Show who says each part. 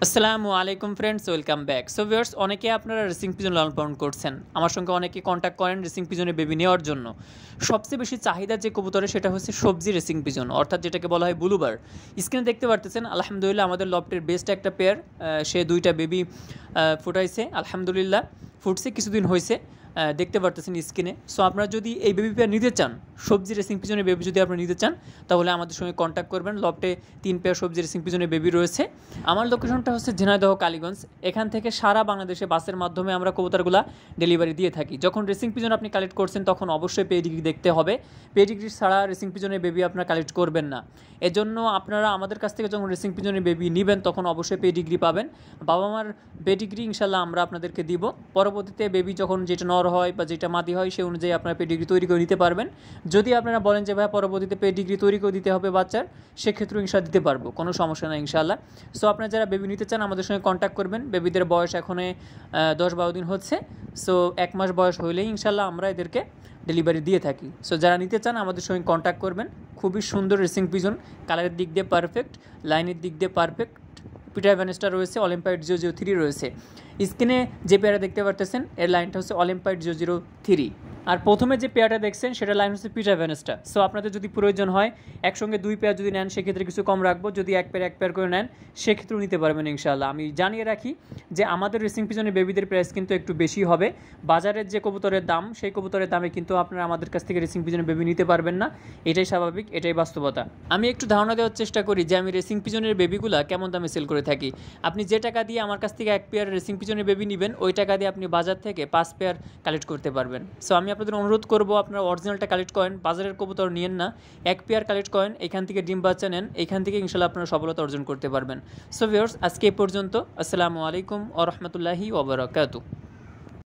Speaker 1: আসসালামু আলাইকুম friends, welcome back. So viewers, অনেকে আপনারা রেসিং পিজন লালন পালন করছেন। আমার সঙ্গে অনেকে কন্ট্যাক্ট করেন রেসিং পিজনে বেবি নেওয়ার জন্য। সবচেয়ে বেশি চাহিদা যে কবুতরে সেটা হচ্ছে সবজি রেসিং পিজন, অর্থাৎ যেটাকে বলা হয় ব্লুবার। স্ক্রিনে দেখতে পারতেছেন আলহামদুলিল্লাহ আমাদের লফটের বেস্ট একটা পেয়ার, সে দুইটা বেবি ফুটাইছে আলহামদুলিল্লাহ, ফুটছে কিছুদিন হয়েছে, দেখতে পারতেছেন স্ক্রিনে। সো আপনারা যদি এই বেবি পেয়ার নিতে চান, সবজি রেসিং পিজনের বেবি যদি আপনারা নিতে চান, তাহলে আমাদের সঙ্গে কন্ট্যাক্ট করবেন। লফটে 3 পেয়ার সবজি রেসিং পিজনের বেবি রয়েছে। আমার লোকেশনটা হচ্ছে ঝিনাইদহ কালীগঞ্জ। এখান থেকে সারা বাংলাদেশে বাসের মাধ্যমে আমরা কবুতরগুলা ডেলিভারি দিয়ে থাকি। যখন রেসিং পিজন আপনি কালেক্ট করছেন তখন অবশ্যই পেডিগ্রি দেখতে হবে। পেডিগ্রি ছাড়া রেসিং পিজনের বেবি আপনারা কালেক্ট করবেন না। এজন্য আপনারা আমাদের কাছ থেকে যখন রেসিং পিজনের বেবি নেবেন তখন অবশ্যই পেডিগ্রি পাবেন। বাবা মার পেডিগ্রি ইনশাল্লাহ আমরা আপনাদেরকে দিব। পরবর্তীতে বেবি যখন যেটা নর হয় বা যেটা মাদি হয় সেই অনুযায়ী আপনারা পেডিগ্রি তৈরি করে নিতে পারবেন। যদি আপনারা বলেন যে ভাই পরবর্তীতে পেডিগ্রি তৈরি করে দিতে হবে বাচ্চার, সেক্ষেত্রেও ইনশাল্লাহ দিতে পারবো, কোনো সমস্যা নেই ইনশাল্লাহ। সো আপনারা যারা বেবি নিতে চান আমাদের সঙ্গে কন্ট্যাক্ট করবেন। বেবিদের বয়স এখনও 10-12 দিন হচ্ছে। সো 1 মাস বয়স হইলেই ইনশাল্লাহ আমরা এদেরকে ডেলিভারি দিয়ে থাকি। সো যারা নিতে চান আমাদের সঙ্গে কন্ট্যাক্ট করবেন। খুবই সুন্দর রেসিং পিজন, কালারের দিক দিয়ে পারফেক্ট, লাইনের দিক দিয়ে পারফেক্ট। পিটার ভ্যানেস্টা রয়েছে, অলিম্পাইড 003 রয়েছে। স্ক্রিনে যে পেয়ারটা দেখতে পারতেছেন এর লাইনটা হচ্ছে অলিম্পাইড 003। আর প্রথমে যে পেয়ারটা দেখছেন সেটা লাইন হচ্ছে পিটার ভ্যানেস্টা। সো আপনাদের যদি প্রয়োজন হয় একসঙ্গে 2 পেয়ার যদি নেন সেক্ষেত্রে কিছু কম রাখবো। যদি এক পেয়ার করে নেন সেক্ষেত্রেও নিতে পারবেন ইনশাআল্লাহ। আমি জানিয়ে রাখি যে আমাদের রেসিং পিজনের বেবিদের প্রাইস কিন্তু একটু বেশি হবে। বাজারের যে কবুতরের দাম সেই কবুতরের দামে কিন্তু আপনারা আমাদের কাছ থেকে রেসিং পিজনের বেবি নিতে পারবেন না। এটাই স্বাভাবিক, এটাই বাস্তবতা। আমি একটু ধারণা দেওয়ার চেষ্টা করি যে আমি রেসিং পিজনের বেবিগুলা কেমন দামে সেল করে থাকি। আপনি যে টাকা দিয়ে আমার কাছ থেকে 1 পেয়ার রেসিং পিজনের বেবি নেবেন ওই টাকা দিয়ে আপনি বাজার থেকে 5 পেয়ার কালেক্ট করতে পারবেন। সো আমি আপনাদের অনুরোধ করব আপনারা অরিজিনালটা কালেক্ট করেন, বাজারের কবুতর নিয়েন না। 1 পেয়ার কালেক্ট করেন, এখান থেকে ডিম বাচ্চা নেন, এখান থেকে ইনশাল্লাহ আপনারা সফলতা অর্জন করতে পারবেন। সো ভিউয়ার্স, আজকে এই পর্যন্ত। আসসালামু আলাইকুম ওয়া রাহমাতুল্লাহি ওয়া বারাকাতুহু।